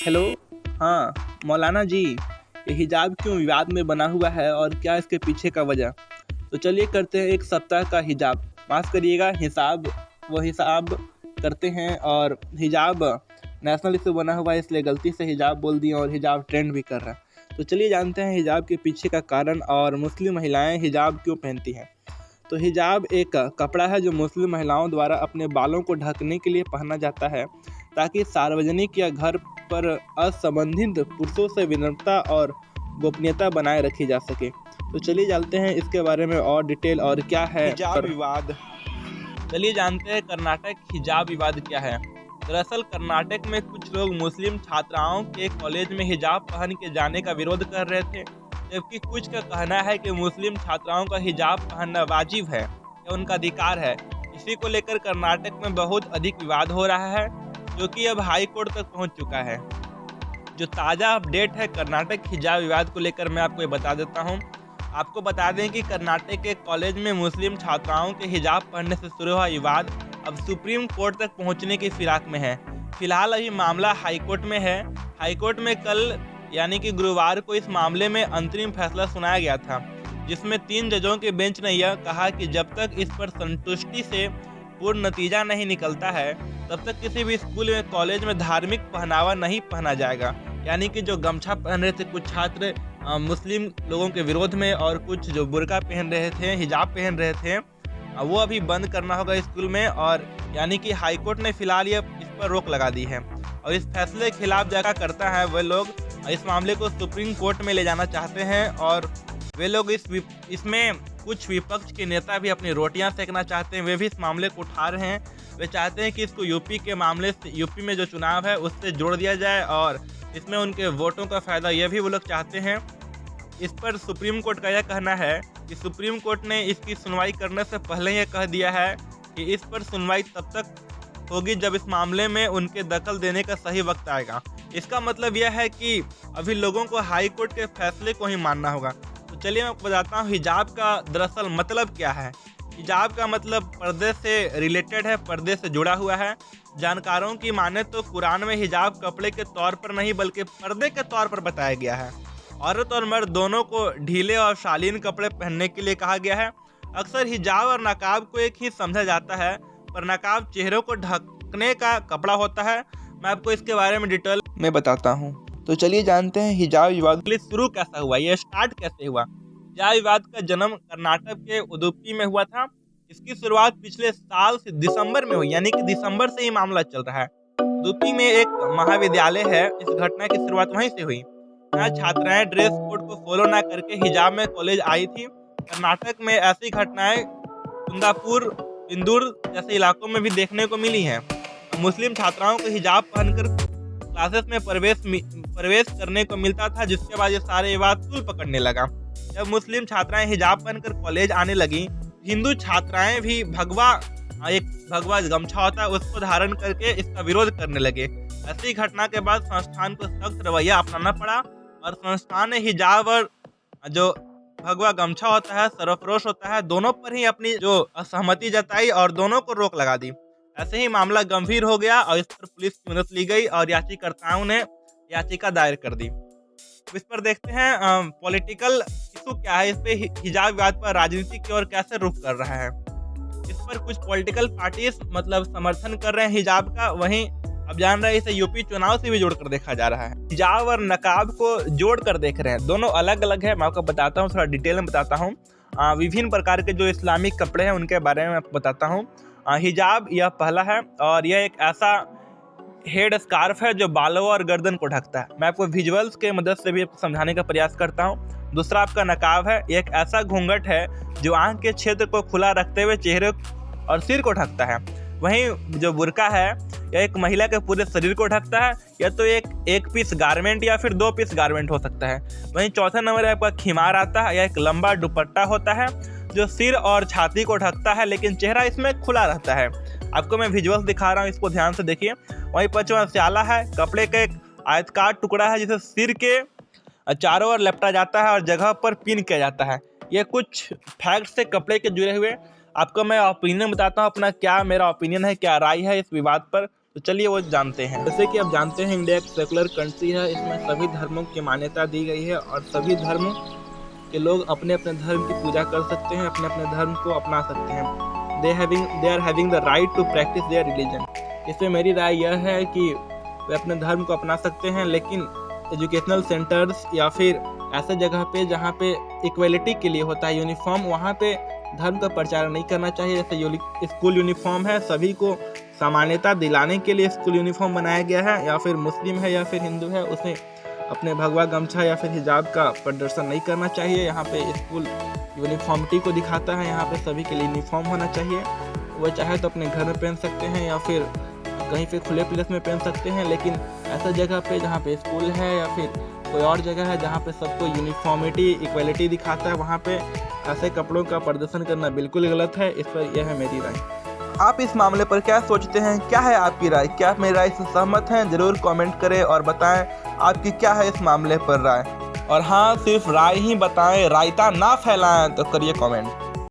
Hello. हाँ, मौलाना जी, ये हिजाब क्यों विवाद में बना हुआ है और क्या इसके पीछे का वजह? तो चलिए करते हैं एक सप्ताह का हिजाब, माफ़ करिएगा हिसाब करते हैं। और हिजाब नेशनल इशू बना हुआ है, इसलिए गलती से हिजाब बोल दिए और हिजाब ट्रेंड भी कर रहा है। तो चलिए जानते हैं हिजाब के पीछे का कारण और मुस्लिम महिलाएं हिजाब क्यों पहनती हैं। तो हिजाब एक कपड़ा है जो मुस्लिम महिलाओं द्वारा अपने बालों को ढकने के लिए पहना जाता है, ताकि सार्वजनिक या घर पर असंबंधित पुरुषों से विनम्रता और गोपनीयता बनाए रखी जा सके। तो चलिए जानते हैं इसके बारे में और डिटेल और क्या है हिजाब विवाद। चलिए जानते हैं कर्नाटक हिजाब विवाद क्या है। दरअसल कर्नाटक में कुछ लोग मुस्लिम छात्राओं के कॉलेज में हिजाब पहन के जाने का विरोध कर रहे थे, जबकि कुछ का कहना है कि मुस्लिम छात्राओं का हिजाब पहनना वाजिब है या उनका अधिकार है। इसी को लेकर कर्नाटक में बहुत अधिक विवाद हो रहा है, जो कि अब हाई कोर्ट तक पहुंच चुका है। जो ताज़ा अपडेट है कर्नाटक हिजाब विवाद को लेकर मैं आपको ये बता देता हूं। आपको बता दें कि कर्नाटक के कॉलेज में मुस्लिम छात्राओं के हिजाब पहनने से शुरू हुआ विवाद अब सुप्रीम कोर्ट तक पहुंचने की फिराक में है। फिलहाल अभी मामला हाईकोर्ट में है। हाईकोर्ट में कल यानी कि गुरुवार को इस मामले में अंतरिम फैसला सुनाया गया था, जिसमें 3 जजों के बेंच ने यह कहा कि जब तक इस पर संतुष्टि से पूर्ण नतीजा नहीं निकलता है, तब तक किसी भी स्कूल में कॉलेज में धार्मिक पहनावा नहीं पहना जाएगा। यानी कि जो गमछा पहन रहे थे कुछ छात्र मुस्लिम लोगों के विरोध में, और कुछ जो बुर्का पहन रहे थे, हिजाब पहन रहे थे, वो अभी बंद करना होगा स्कूल में। और यानी कि हाईकोर्ट ने फिलहाल ये इस पर रोक लगा दी है, और इस फैसले के खिलाफ जगह करता है वे लोग इस मामले को सुप्रीम कोर्ट में ले जाना चाहते हैं। और वे लोग इसमें कुछ विपक्ष के नेता भी अपनी रोटियां सेकना चाहते हैं, वे भी इस मामले को उठा रहे हैं। वे चाहते हैं कि इसको यूपी के मामले से, यूपी में जो चुनाव है उससे जोड़ दिया जाए, और इसमें उनके वोटों का फ़ायदा यह भी वो लोग चाहते हैं। इस पर सुप्रीम कोर्ट का यह कहना है कि सुप्रीम कोर्ट ने इसकी सुनवाई करने से पहले यह कह दिया है कि इस पर सुनवाई तब तक होगी जब इस मामले में उनके दखल देने का सही वक्त आएगा। इसका मतलब यह है कि अभी लोगों को हाई कोर्ट के फैसले को ही मानना होगा। तो चलिए मैं आपको बताता हूँ हिजाब का दरअसल मतलब क्या है। हिजाब का मतलब पर्दे से रिलेटेड है, पर्दे से जुड़ा हुआ है। जानकारों की माने तो कुरान में हिजाब कपड़े के तौर पर नहीं बल्कि पर्दे के तौर पर बताया गया है। औरत और मर्द दोनों को ढीले और शालीन कपड़े पहनने के लिए कहा गया है। अक्सर हिजाब और नकाब को एक ही समझा जाता है, पर नकाब चेहरों को ढकने का कपड़ा होता है। मैं आपको इसके बारे में डिटेल में बताता हूँ। तो चलिए जानते हैं हिजाब विवाद शुरू कैसा हुआ, यह स्टार्ट कैसे हुआ। हिजाब विवाद का जन्म कर्नाटक के उडुपी में हुआ था। इसकी शुरुआत पिछले साल से दिसंबर में हुई, यानी कि दिसंबर से ही मामला चल रहा है। उडुपी में एक महाविद्यालय है, इस घटना की शुरुआत वहीं से हुई। यहाँ छात्राएं ड्रेस कोड को फॉलो ना करके हिजाब में कॉलेज आई थी। कर्नाटक में ऐसी घटनाएं कुंदापुर, इंदौर जैसे इलाकों में भी देखने को मिली हैं। मुस्लिम छात्राओं को हिजाब पहनकर क्लासेस में प्रवेश करने को मिलता था, जिसके बाद ये सारे विवाद तूल पकड़ने लगा। जब मुस्लिम छात्राएं हिजाब पहनकर कॉलेज आने लगी, हिंदू छात्राएं भी भगवा गमछा होता है उसको धारण करके इसका विरोध करने लगे। ऐसी घटना के बाद संस्थान को सख्त रवैया अपनाना पड़ा, और संस्थान ने हिजाब और जो भगवा गमछा होता है, सरफरोश होता है, दोनों पर ही अपनी जो असहमति जताई और दोनों को रोक लगा दी। ऐसे ही मामला गंभीर हो गया और इस पर पुलिस की मदद ली गई और याचिकाकर्ताओं ने याचिका दायर कर दी। इस पर देखते हैं पॉलिटिकल इशू क्या है, इस पे हिजाब विवाद पर राजनीति की ओर कैसे रुख कर रहा है। इस पर कुछ पॉलिटिकल पार्टीज मतलब समर्थन कर रहे हैं हिजाब का, वहीं अब जान रहे हैं इसे यूपी चुनाव से भी जोड़कर देखा जा रहा है। हिजाब और नकाब को जोड़कर देख रहे हैं, दोनों अलग अलग है। मैं आपको बताता हूँ, थोड़ा डिटेल में बताता हूँ। विभिन्न प्रकार के जो इस्लामिक कपड़े हैं उनके बारे में आपको बताता हूँ। हिजाब यह पहला है, और यह एक ऐसा हेड स्कार्फ है जो बालों और गर्दन को ढकता है। मैं आपको विजुअल्स के मदद से भी समझाने का प्रयास करता हूँ। दूसरा आपका नकाब है, एक ऐसा घूंघट है जो आंख के क्षेत्र को खुला रखते हुए चेहरे और सिर को ढकता है। वहीं जो बुर्का है, यह एक महिला के पूरे शरीर को ढकता है, या तो एक पीस गारमेंट या फिर 2 पीस गारमेंट हो सकता है। वहीं चौथा नंबर आपका खिमार आता है, यह एक लंबा दुपट्टा होता है जो सिर और छाती को ढकता है, लेकिन चेहरा इसमें खुला रहता है। आपको मैं विजुअल्स दिखा रहा हूँ, इसको ध्यान से देखिए। वहीं पांचवा स्याला है, कपड़े का एक आयताकार टुकड़ा है जिसे सिर के चारों ओर लपटा जाता है और जगह पर पिन किया जाता है। ये कुछ फैक्ट्स से कपड़े के जुड़े हुए। आपको मैं ओपिनियन बताता हूँ अपना, क्या मेरा ओपिनियन है, क्या राय है इस विवाद पर। तो चलिए वो जानते हैं। जैसे कि आप जानते हैं इंडिया एक सेकुलर कंट्री है, इसमें सभी धर्मों की मान्यता दी गई है और सभी धर्म के लोग अपने अपने धर्म की पूजा कर सकते हैं, अपने अपने धर्म को अपना सकते हैं। They are having the right to practice their religion. इसमें मेरी राय यह है कि वे अपने धर्म को अपना सकते हैं, लेकिन एजुकेशनल सेंटर्स या फिर ऐसे जगह पे जहाँ पे इक्वलिटी के लिए होता है यूनिफॉर्म, वहाँ पे धर्म का प्रचार नहीं करना चाहिए। जैसे स्कूल यूनिफॉर्म है, सभी को समानता दिलाने के लिए स्कूल यूनिफॉर्म बनाया गया है, या फिर मुस्लिम है या फिर हिंदू है, उसे अपने भगवा गमछा या फिर हिजाब का प्रदर्शन नहीं करना चाहिए। यहाँ पे स्कूल यूनिफॉर्मिटी को दिखाता है, यहाँ पे सभी के लिए यूनिफॉर्म होना चाहिए। वो चाहे तो अपने घर में पहन सकते हैं या फिर कहीं पे खुले प्लेस में पहन सकते हैं, लेकिन ऐसा जगह पे जहाँ पे स्कूल है या फिर कोई और जगह है जहाँ पे सबको यूनिफॉर्मिटी इक्वलिटी दिखाता है, वहाँ पे ऐसे कपड़ों का प्रदर्शन करना बिल्कुल गलत है। इस पर यह है मेरी राय। आप इस मामले पर क्या सोचते हैं? क्या है आपकी राय? क्या आप मेरी राय से सहमत हैं? ज़रूर कमेंट करें और बताएं आपकी क्या है इस मामले पर राय। और हाँ, सिर्फ राय ही बताएं, रायता ना फैलाएं। तो करिए कमेंट।